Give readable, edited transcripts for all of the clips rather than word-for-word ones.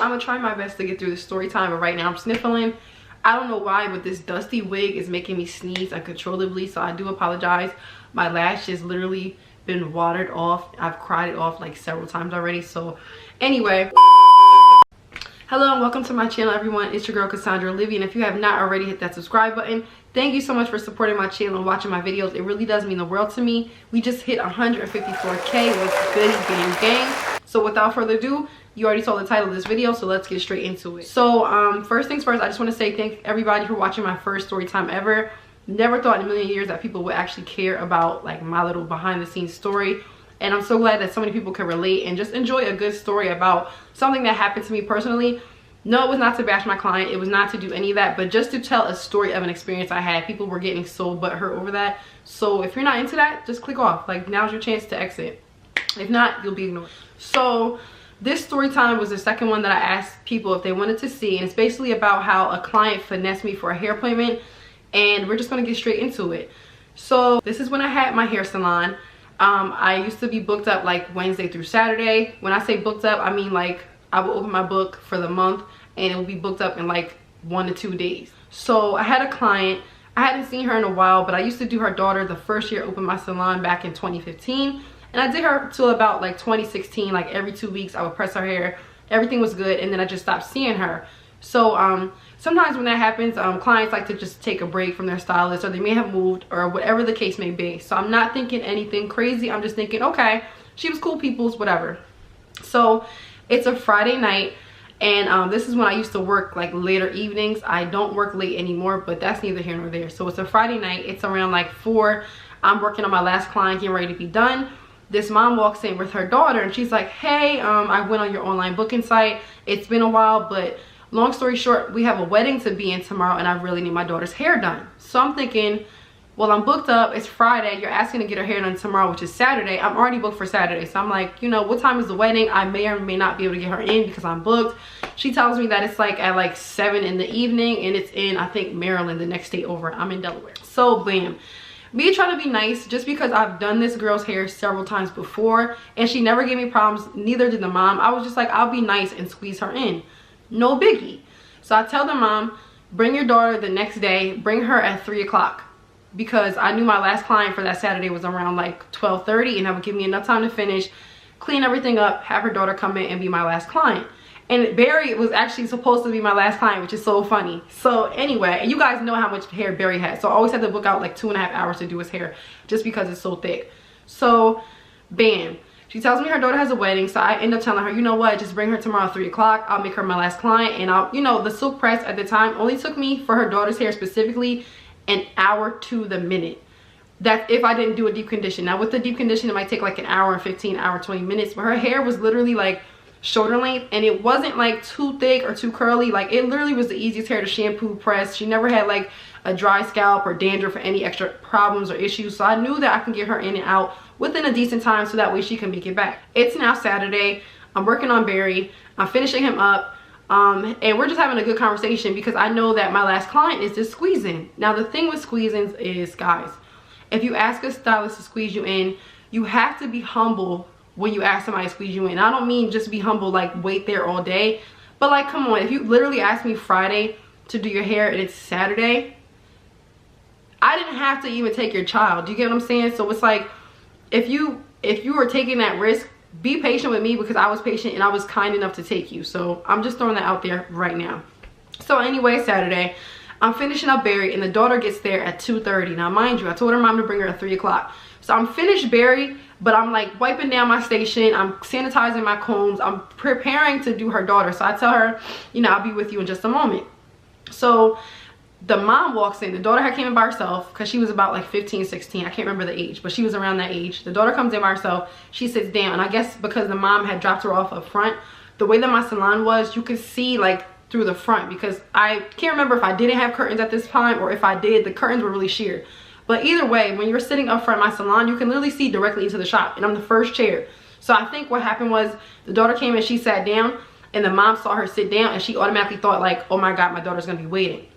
I'm gonna try my best to get through the story time, but right now I'm sniffling. I don't know why, but this dusty wig is making me sneeze uncontrollably, so I do apologize. My lash has literally been watered off. I've cried it off like several times already. So anyway, hello and welcome to my channel, everyone. It's your girl Cassandra Olivia, and if you have not already, hit that subscribe button. Thank you so much for supporting my channel and watching my videos. It really does mean the world to me. We just hit 154K with good gang. So without further ado, you already saw the title of this video, so let's get straight into it. So first things first, I just want to say thank everybody for watching my first story time ever. Never thought in a million years that people would actually care about like my little behind the scenes story, and I'm so glad that so many people can relate and just enjoy a good story about something that happened to me personally. No, it was not to bash my client, it was not to do any of that, but just to tell a story of an experience I had. People were getting so butthurt over that, so if you're not into that, just click off. Like, now's your chance to exit. If not, you'll be ignored. So this story time was the second one that I asked people if they wanted to see, and it's basically about how a client finessed me for a hair appointment, and we're just gonna get straight into it. So this is when I had my hair salon. I used to be booked up like Wednesday through Saturday. When I say booked up, I mean like I would open my book for the month and it would be booked up in like 1 to 2 days. So I had a client, I hadn't seen her in a while, but I used to do her daughter the first year I opened my salon back in 2015. And I did her till about like 2016, like every 2 weeks I would press her hair. Everything was good, and then I just stopped seeing her. So sometimes when that happens, clients like to just take a break from their stylist, or they may have moved, or whatever the case may be. So I'm not thinking anything crazy. I'm just thinking, okay, she was cool peoples, whatever. So it's a Friday night, and this is when I used to work like later evenings. I don't work late anymore, but that's neither here nor there. So it's a Friday night. It's around like 4. I'm working on my last client, getting ready to be done. This mom walks in with her daughter, and she's like, hey, I went on your online booking site. It's been a while, but long story short, we have a wedding to be in tomorrow, and I really need my daughter's hair done. So I'm thinking, well, I'm booked up. It's Friday. You're asking to get her hair done tomorrow, which is Saturday. I'm already booked for Saturday. So I'm like, you know, what time is the wedding? I may or may not be able to get her in because I'm booked. She tells me that it's like at like 7 in the evening, and it's in, I think, Maryland, the next state over. I'm in Delaware. So bam. Me trying to be nice, just because I've done this girl's hair several times before and she never gave me problems, neither did the mom. I was just like, I'll be nice and squeeze her in. No biggie. So I tell the mom, bring your daughter the next day, bring her at 3 o'clock, because I knew my last client for that Saturday was around like 12:30, and that would give me enough time to finish, clean everything up, have her daughter come in and be my last client. And Barry was actually supposed to be my last client, which is so funny. So anyway, and you guys know how much hair Barry has, so I always had to book out like 2.5 hours to do his hair just because it's so thick. So bam, she tells me her daughter has a wedding, so I end up telling her, you know what, just bring her tomorrow at 3 o'clock. I'll make her my last client, and I'll, you know, the silk press at the time only took me for her daughter's hair specifically an hour to the minute. That's if I didn't do a deep condition. Now with the deep condition, it might take like an hour and 15, hour 20 minutes, but her hair was literally like shoulder length, and it wasn't like too thick or too curly. Like, it literally was the easiest hair to shampoo, press. She never had like a dry scalp or dandruff or any extra problems or issues, so I knew that I can get her in and out within a decent time, so that way she can make it back. It's now Saturday. I'm working on Barry. I'm finishing him up, and we're just having a good conversation because I know that my last client is just squeezing. Now the thing with squeezing is, guys, if you ask a stylist to squeeze you in, you have to be humble when you ask somebody to squeeze you in. I don't mean just be humble, like wait there all day, but like, come on, if you literally ask me Friday to do your hair and it's Saturday, I didn't have to even take your child. Do you get what I'm saying? So it's like, if you were taking that risk, be patient with me, because I was patient and I was kind enough to take you. So I'm just throwing that out there right now. So anyway, Saturday, I'm finishing up Barry, and the daughter gets there at 2:30. Now mind you, I told her mom to bring her at 3 o'clock. So I'm finished Barry, but I'm like wiping down my station, I'm sanitizing my combs, I'm preparing to do her daughter. So I tell her, you know, I'll be with you in just a moment. So the mom walks in. The daughter had came in by herself because she was about like 15, 16. I can't remember the age, but she was around that age. The daughter comes in by herself. She sits down, and I guess because the mom had dropped her off up front, the way that my salon was, you could see like through the front, because I can't remember if I didn't have curtains at this time, or if I did, the curtains were really sheer. But either way, when you're sitting up front of my salon, you can literally see directly into the shop, and I'm the first chair. So I think what happened was the daughter came in, she sat down, and the mom saw her sit down, and she automatically thought like, oh my God, my daughter's gonna be waiting.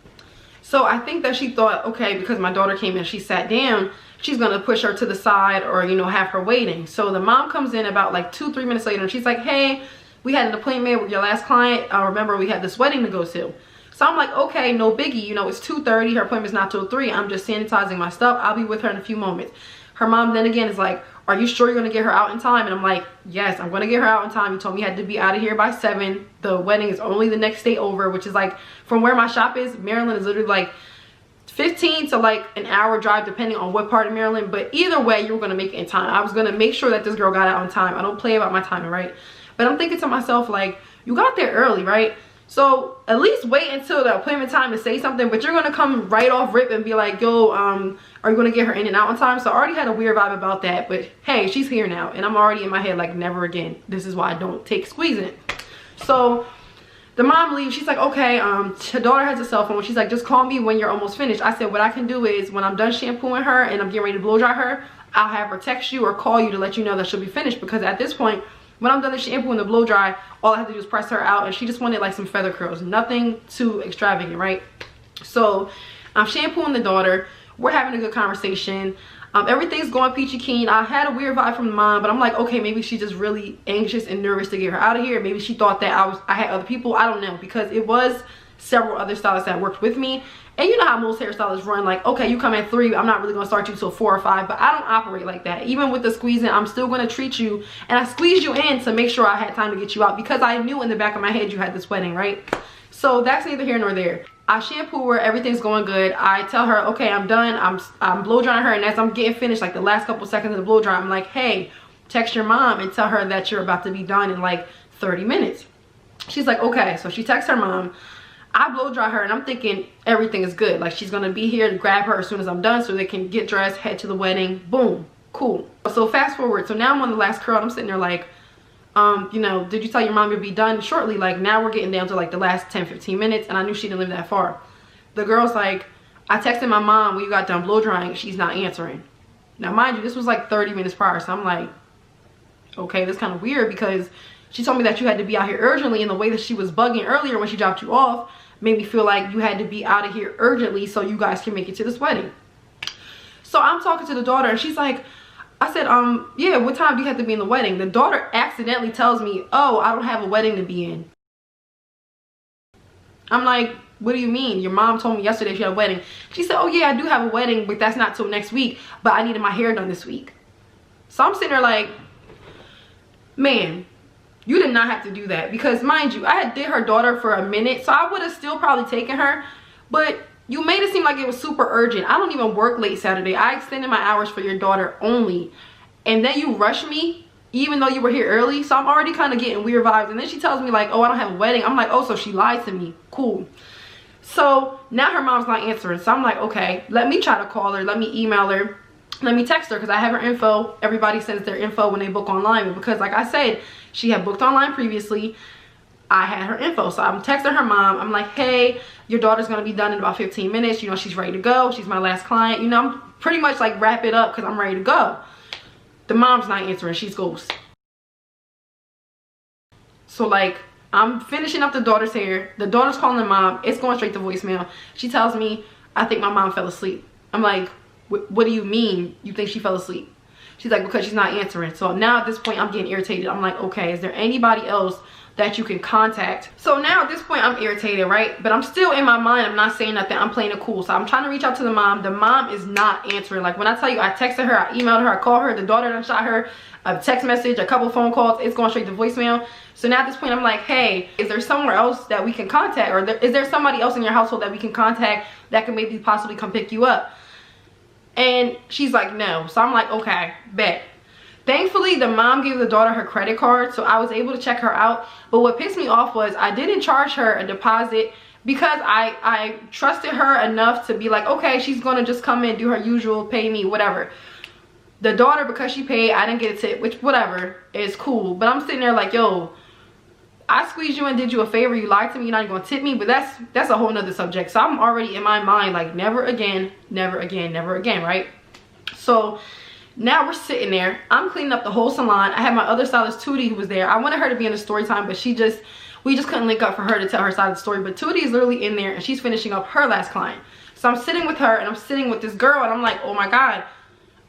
So I think that she thought, okay, because my daughter came in, she sat down, she's gonna push her to the side, or, you know, have her waiting. So the mom comes in about like 2-3 minutes later, and she's like, hey, we had an appointment with your last client. I remember we had this wedding to go to. So I'm like, okay, no biggie. You know, it's 2:30. Her appointment's not till 3. I'm just sanitizing my stuff. I'll be with her in a few moments. Her mom then again is like, are you sure you're going to get her out in time? And I'm like, yes, I'm going to get her out in time. You told me you had to be out of here by 7. The wedding is only the next day over, which is like, from where my shop is, Maryland is literally like 15 to like an hour drive depending on what part of Maryland. But either way, you were going to make it in time. I was going to make sure that this girl got out in time. I don't play about my timing, right? But I'm thinking to myself, like, you got there early, right? So at least wait until the appointment time to say something, but you're gonna come right off rip and be like, yo, are you gonna get her in and out on time? So I already had a weird vibe about that, but hey, she's here now, and I'm already in my head like, never again. This is why I don't take squeezing. So the mom leaves. She's like, okay, her daughter has a cell phone. She's like, just call me when you're almost finished. I said, what I can do is when I'm done shampooing her and I'm getting ready to blow dry her, I'll have her text you or call you to let you know that she'll be finished, because at this point, when I'm done the shampoo and the blow dry, all I have to do is press her out, and she just wanted like some feather curls, nothing too extravagant, right? So I'm shampooing the daughter. We're having a good conversation. Everything's going peachy keen. I had a weird vibe from the mom, but I'm like, okay, maybe she's just really anxious and nervous to get her out of here. Maybe she thought that I had other people. I don't know, because it was several other stylists that worked with me. And you know how most hairstylists run, like, okay, you come at 3, I'm not really gonna start you till 4 or 5, but I don't operate like that. Even with the squeezing, I'm still gonna treat you, and I squeeze you in to make sure I had time to get you out, because I knew in the back of my head you had this wedding, right? So that's neither here nor there. I shampoo her, everything's going good. I tell her, okay, I'm done. I'm blow drying her, and as I'm getting finished, like the last couple seconds of the blow dry, I'm like, hey, text your mom and tell her that you're about to be done in like 30 minutes. She's like, okay. So she texts her mom. I blow dry her, and I'm thinking everything is good. Like, she's gonna be here to grab her as soon as I'm done so they can get dressed, head to the wedding. Boom, cool. So fast forward. So now I'm on the last curl, and I'm sitting there like, you know, did you tell your mom you'll be done shortly? Like, now we're getting down to like the last 10-15 minutes, and I knew she didn't live that far. The girl's like, I texted my mom when you got done blow drying. She's not answering. Now, mind you, this was like 30 minutes prior, so I'm like, okay, that's kind of weird, because she told me that you had to be out here urgently, and the way that she was bugging earlier when she dropped you off made me feel like you had to be out of here urgently so you guys can make it to this wedding. So I'm talking to the daughter, and she's like, I said, yeah, what time do you have to be in the wedding? The daughter accidentally tells me, oh, I don't have a wedding to be in. I'm like, what do you mean? Your mom told me yesterday she had a wedding. She said, oh yeah, I do have a wedding, but that's not till next week, but I needed my hair done this week. So I'm sitting there like, man, you did not have to do that, because mind you, I had did her daughter for a minute, so I would have still probably taken her, but you made it seem like it was super urgent. I don't even work late Saturday. I extended my hours for your daughter only, and then you rush me even though you were here early. So I'm already kind of getting weird vibes, and then she tells me like, oh, I don't have a wedding. I'm like, oh, so she lied to me. Cool. So now her mom's not answering, so I'm like, okay, let me try to call her, let me email her, let me text her, because I have her info. Everybody sends their info when they book online, but because like I said, she had booked online previously, I had her info. So I'm texting her mom. I'm like, hey, your daughter's gonna be done in about 15 minutes. You know, she's ready to go. She's my last client. You know, I'm pretty much like wrap it up because I'm ready to go. The mom's not answering. She's ghost. So like, I'm finishing up the daughter's hair. The daughter's calling the mom. It's going straight to voicemail. She tells me, I think my mom fell asleep. I'm like, what do you mean you think she fell asleep? She's like, because she's not answering. So now at this point, I'm getting irritated. I'm like, okay, is there anybody else that you can contact? So now at this point, I'm irritated, right? But I'm still in my mind, I'm not saying nothing. I'm playing it cool. So I'm trying to reach out to the mom. The mom is not answering. Like when I tell you, I texted her, I emailed her, I called her, the daughter done shot her a text message, a couple phone calls, it's going straight to voicemail. So now at this point, I'm like, hey, is there somewhere else that we can contact? Or is there somebody else in your household that we can contact that can maybe possibly come pick you up? And she's like, no. So I'm like, okay, bet. Thankfully, the mom gave the daughter her credit card, so I was able to check her out. But what pissed me off was I didn't charge her a deposit because I trusted her enough to be like, okay, she's gonna just come in, do her usual, pay me, whatever. The daughter, because she paid, I didn't get a tip, which whatever, is cool. But I'm sitting there like, yo, I squeezed you and did you a favor, you lied to me, you're not even gonna tip me. But that's a whole nother subject. So I'm already in my mind like, never again, never again, never again, right? So now we're sitting there, I'm cleaning up the whole salon. I had my other stylist Tootie who was there. I wanted her to be in the story time, but we just couldn't link up for her to tell her side of the story. But Tootie is literally in there and she's finishing up her last client. So I'm sitting with her and I'm sitting with this girl and I'm like, oh my God,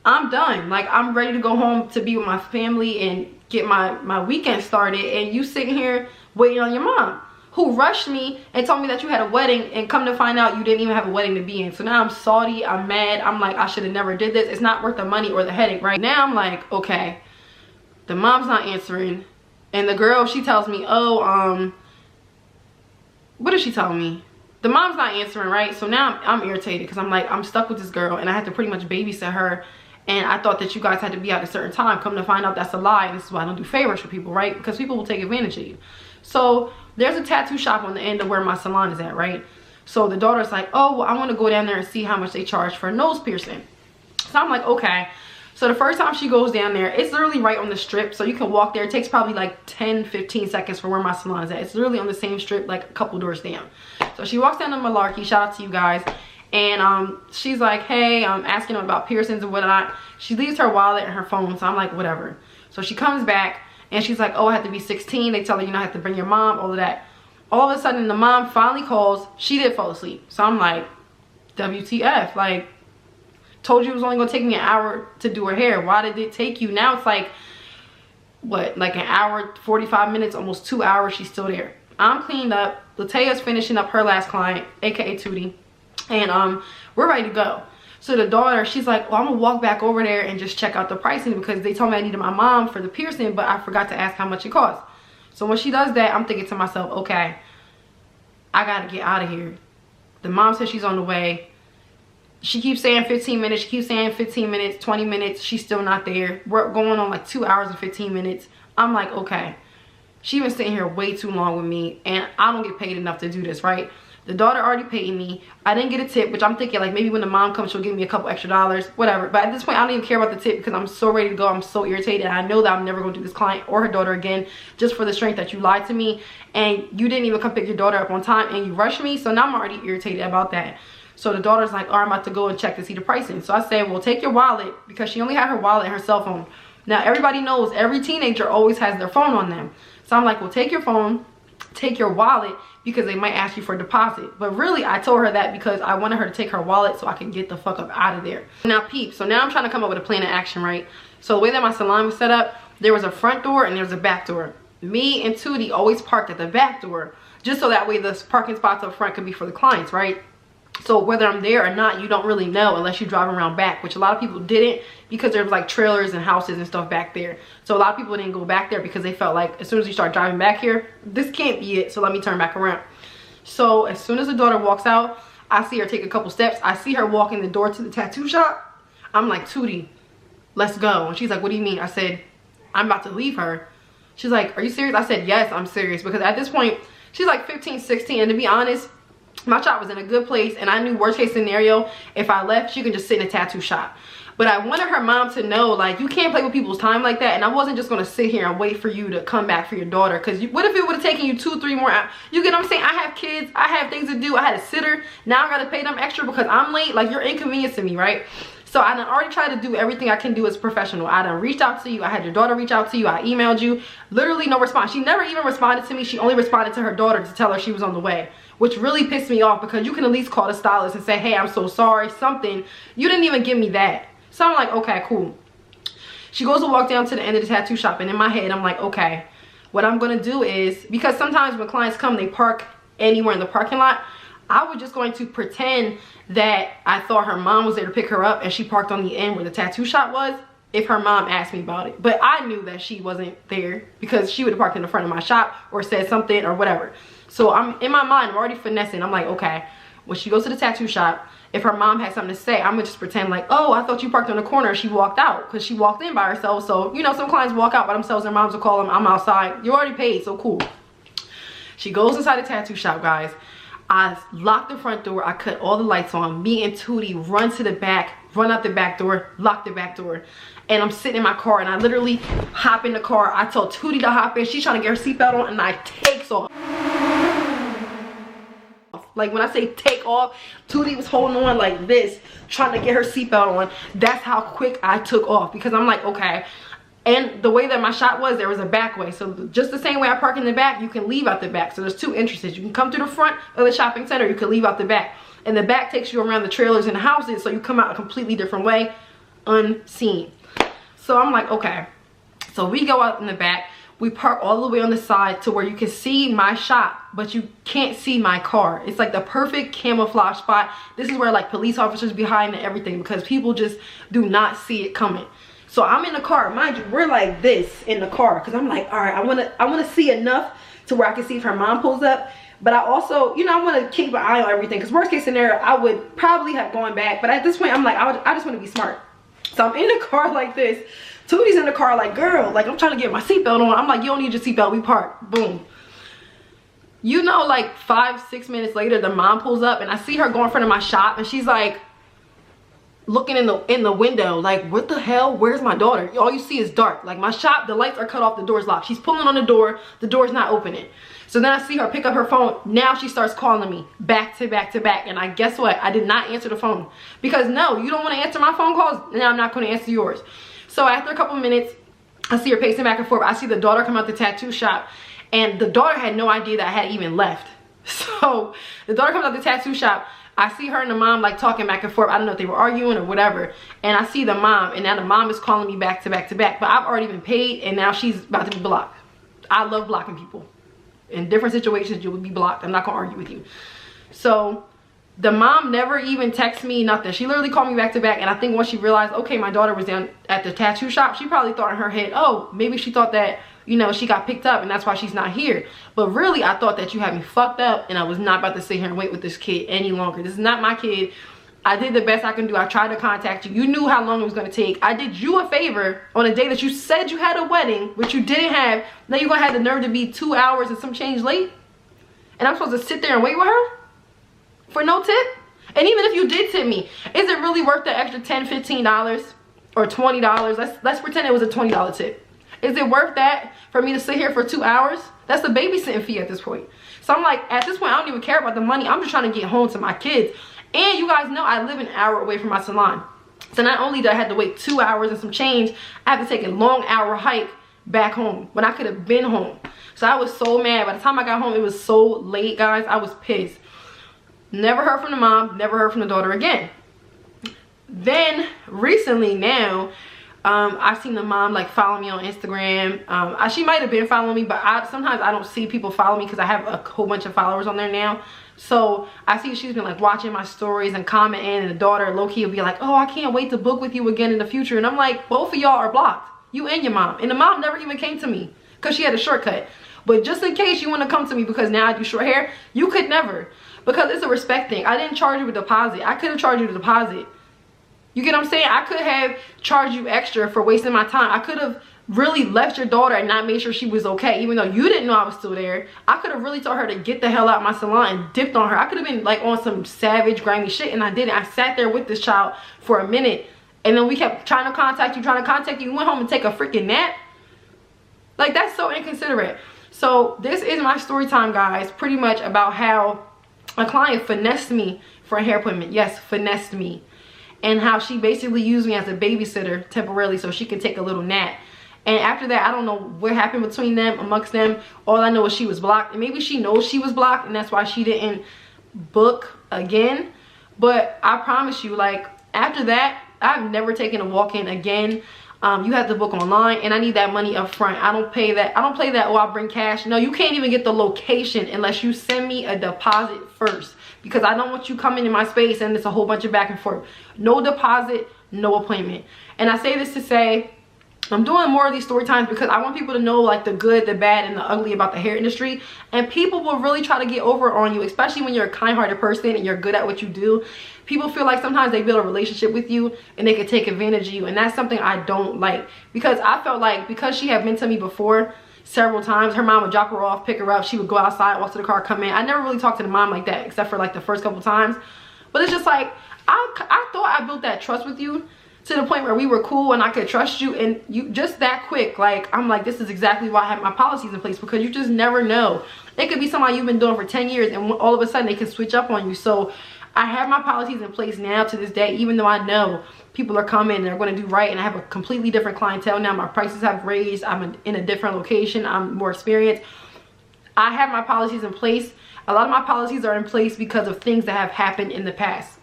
I'm done. Like, I'm ready to go home to be with my family and get my weekend started, and you sitting here waiting on your mom, who rushed me and told me that you had a wedding, and come to find out you didn't even have a wedding to be in. So now I'm salty, I'm mad, I'm like, I should have never did this. It's not worth the money or the headache, right? Now I'm like, okay, the mom's not answering, and the girl, she tells me, oh, what is she telling me? The mom's not answering, right? So now I'm irritated, because I'm like, I'm stuck with this girl, and I had to pretty much babysit her, and I thought that you guys had to be out at a certain time. Come to find out that's a lie, and this is why I don't do favors for people, right? Because people will take advantage of you. So there's a tattoo shop on the end of where my salon is at, right? So the daughter's like, oh, well, I want to go down there and see how much they charge for a nose piercing. So I'm like, okay. So the first time she goes down there, it's literally right on the strip, so you can walk there. It takes probably like 10-15 seconds from where my salon is at. It's literally on the same strip, like a couple doors down. So she walks down to Malarkey, shout out to you guys, and she's like, hey, I'm asking them about piercings and whatnot. She leaves her wallet and her phone, so I'm like, whatever. So she comes back, and she's like, oh, I have to be 16. They tell her, you know, I have to bring your mom, all of that. All of a sudden, the mom finally calls. She did fall asleep. So I'm like, WTF, like, told you it was only gonna take me an hour to do her hair. Why did it take you? Now it's like, what, like an hour, 45 minutes, almost 2 hours, she's still there. I'm cleaned up. Lataya's finishing up her last client, aka Tootie, and we're ready to go. So the daughter, she's like, well, I'm gonna walk back over there and just check out the pricing, because they told me I needed my mom for the piercing, but I forgot to ask how much it costs. So when she does that, I'm thinking to myself, okay, I gotta get out of here. The mom says she's on the way. She keeps saying 15 minutes. She keeps saying 15 minutes, 20 minutes. She's still not there. We're going on like 2 hours and 15 minutes. I'm like, okay. She been sitting here way too long with me, and I don't get paid enough to do this, right? The daughter already paid me. I didn't get a tip, which I'm thinking like maybe when the mom comes, she'll give me a couple extra dollars, whatever. But at this point, I don't even care about the tip, because I'm so ready to go. I'm so irritated. I know that I'm never going to do this client or her daughter again, just for the strength that you lied to me, and you didn't even come pick your daughter up on time, and you rushed me. So now I'm already irritated about that. So the daughter's like, oh, I'm about to go and check to see the pricing. So I said, well, take your wallet, because she only had her wallet and her cell phone. Now, everybody knows every teenager always has their phone on them. So I'm like, well, take your phone, take your wallet, because they might ask you for a deposit. But really, I told her that because I wanted her to take her wallet so I can get the fuck up out of there. Now, peep, so now I'm trying to come up with a plan of action, right? So the way that my salon was set up, there was a front door and there was a back door. Me and Tootie always parked at the back door, just so that way the parking spots up front could be for the clients, right? So whether I'm there or not, you don't really know unless you drive around back, which a lot of people didn't, because there was like trailers and houses and stuff back there. So a lot of people didn't go back there because they felt like as soon as you start driving back here, this can't be it, so let me turn back around. So as soon as the daughter walks out, I see her take a couple steps. I see her walk in the door to the tattoo shop. I'm like, Tootie, let's go. And she's like, what do you mean? I said, I'm about to leave her. She's like, are you serious? I said, yes, I'm serious, because at this point, she's like 15, 16, and to be honest, my shop was in a good place, and I knew worst case scenario, if I left, she could just sit in a tattoo shop. But I wanted her mom to know, like, you can't play with people's time like that, and I wasn't just going to sit here and wait for you to come back for your daughter, because what if it would have taken you 2-3 more hours? You get what I'm saying? I have kids, I have things to do, I had a sitter, now I got to pay them extra because I'm late. Like, you're inconveniencing me, right? So I done already tried to do everything I can do as a professional. I done reached out to you. I had your daughter reach out to you. I emailed you. Literally no response. She never even responded to me. She only responded to her daughter to tell her she was on the way, which really pissed me off, because you can at least call the stylist and say, hey, I'm so sorry, something. You didn't even give me that. So I'm like, okay, cool. She goes to walk down to the end of the tattoo shop, and in my head, I'm like, okay, what I'm going to do is, because sometimes when clients come, they park anywhere in the parking lot. I was just going to pretend that I thought her mom was there to pick her up, and she parked on the end where the tattoo shop was, if her mom asked me about it. But I knew that she wasn't there, because she would have parked in the front of my shop or said something or whatever. So I'm in my mind, I'm already finessing. I'm like, okay, when she goes to the tattoo shop, if her mom had something to say, I'm gonna just pretend like, oh, I thought you parked on the corner. She walked out, because she walked in by herself. So, you know, some clients walk out by themselves, their moms will call them, I'm outside. You already paid, so cool. She goes inside the tattoo shop, guys. I lock the front door, I cut all the lights on. Me and Tootie run to the back, run out the back door, lock the back door. And I'm sitting in my car, and I literally hop in the car. I told Tootie to hop in. She's trying to get her seatbelt on, and I takes off. Like, when I say take off, Tootie was holding on like this, trying to get her seatbelt on. That's how quick I took off, because I'm like, okay. And the way that my shop was, there was a back way. So just the same way I park in the back, you can leave out the back. So there's two entrances. You can come through the front of the shopping center, you can leave out the back. And the back takes you around the trailers and the houses, so you come out a completely different way, unseen. So I'm like, okay. So we go out in the back. We park all the way on the side to where you can see my shop, but you can't see my car. It's like the perfect camouflage spot. This is where like police officers behind and everything, because people just do not see it coming. So I'm in the car, mind you, we're like this in the car, because I'm like, all right, I want to see enough to where I can see if her mom pulls up. But I also, you know, I want to keep an eye on everything, because worst case scenario, I would probably have gone back. But at this point, I'm like, I just want to be smart. So I'm in the car like this. Tootie's in the car like, girl, like I'm trying to get my seatbelt on. I'm like, you don't need your seatbelt, we park. Boom. You know, like 5-6 minutes later, the mom pulls up and I see her go in front of my shop, and she's like looking in the window like, what the hell, where's my daughter? All you see is dark. Like my shop, the lights are cut off, the door's locked. She's pulling on the door's not opening. So then I see her pick up her phone. Now she starts calling me back to back to back. And I guess what? I did not answer the phone, because no, you don't want to answer my phone calls. Now I'm not going to answer yours. So after a couple of minutes, I see her pacing back and forth. I see the daughter come out the tattoo shop, and the daughter had no idea that I had even left. So the daughter comes out the tattoo shop. I see her and the mom like talking back and forth. I don't know if they were arguing or whatever. And I see the mom, and now the mom is calling me back to back to back. But I've already been paid, and now she's about to be blocked. I love blocking people. In different situations, you will be blocked. I'm not gonna argue with you. So the mom never even texted me, nothing. She literally called me back to back. And I think once she realized, okay, my daughter was down at the tattoo shop, she probably thought in her head, oh, maybe she thought that, you know, she got picked up and that's why she's not here. But really, I thought that you had me fucked up, and I was not about to sit here and wait with this kid any longer. This is not my kid. I did the best I can do. I tried to contact you. You knew how long it was going to take. I did you a favor on a day that you said you had a wedding, which you didn't have. Now you're going to have the nerve to be 2 hours and some change late? And I'm supposed to sit there and wait with her? For no tip? And even if you did tip me, is it really worth the extra $10, $15 or $20? Let's pretend it was a $20 tip. Is it worth that for me to sit here for 2 hours? That's the babysitting fee at this point. So I'm like, at this point, I don't even care about the money. I'm just trying to get home to my kids. And you guys know I live an hour away from my salon. So not only did I have to wait 2 hours and some change, I have to take a long hour hike back home when I could have been home. So I was so mad. By the time I got home, it was so late, guys. I was pissed. Never heard from the mom, never heard from the daughter again. Then recently now, I've seen the mom like follow me on Instagram. She might have been following me, but sometimes I don't see people follow me because I have a whole bunch of followers on there now. So I see she's been like watching my stories and commenting, and the daughter low-key will be like, oh, I can't wait to book with you again in the future. And I'm like, both of y'all are blocked, you and your mom. And the mom never even came to me because she had a shortcut. But just in case you want to come to me because now I do short hair, you could never, because it's a respect thing. I didn't charge you a deposit. I could have charged you the deposit. You get what I'm saying? I could have charged you extra for wasting my time. I could have really left your daughter and not made sure she was okay, even though you didn't know I was still there. I could have really told her to get the hell out of my salon and dipped on her. I could have been like on some savage, grimy shit, and I didn't. I sat there with this child for a minute, and then we kept trying to contact you. You went home and take a freaking nap. Like, that's so inconsiderate. So this is my story time, guys, pretty much about how a client finessed me for a hair appointment. Yes, finessed me. And how she basically used me as a babysitter temporarily so she can take a little nap. And after that, I don't know what happened between them, amongst them. All I know is she was blocked. And maybe she knows she was blocked, and that's why she didn't book again. But I promise you, like, after that, I've never taken a walk-in again. You have to book online, and I need that money up front. I don't pay that. I don't play that, oh, I'll bring cash. No, you can't even get the location unless you send me a deposit first, because I don't want you coming in my space and it's a whole bunch of back and forth. No deposit, no appointment. And I say this to say, I'm doing more of these story times because I want people to know like the good, the bad, and the ugly about the hair industry. And people will really try to get over on you, especially when you're a kind-hearted person and you're good at what you do. People feel like sometimes they build a relationship with you and they can take advantage of you. And that's something I don't like, because I felt like because she had been to me before several times, her mom would drop her off, pick her up, she would go outside, walk to the car, come in. I never really talked to the mom like that except for like the first couple times. But it's just like, I thought I built that trust with you to the point where we were cool and I could trust you, and you just that quick, like, I'm like, this is exactly why I have my policies in place, because you just never know. It could be somebody you've been doing for 10 years and all of a sudden they can switch up on you. So I have my policies in place now to this day, even though I know people are coming and they're going to do right, and I have a completely different clientele now. My prices have raised. I'm in a different location. I'm more experienced. I have my policies in place. A lot of my policies are in place because of things that have happened in the past,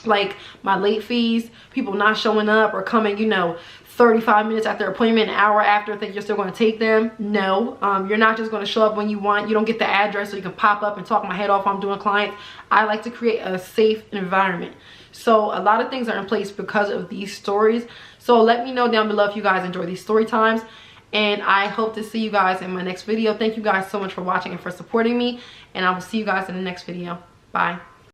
like my late fees, people not showing up or coming, you know, 35 minutes after appointment, an hour after, think you're still going to take them. No, you're not just going to show up when you want. You don't get the address so you can pop up and talk my head off while I'm doing clients. I like to create a safe environment. So a lot of things are in place because of these stories. So let me know down below if you guys enjoy these story times. And I hope to see you guys in my next video. Thank you guys so much for watching and for supporting me. And I will see you guys in the next video. Bye.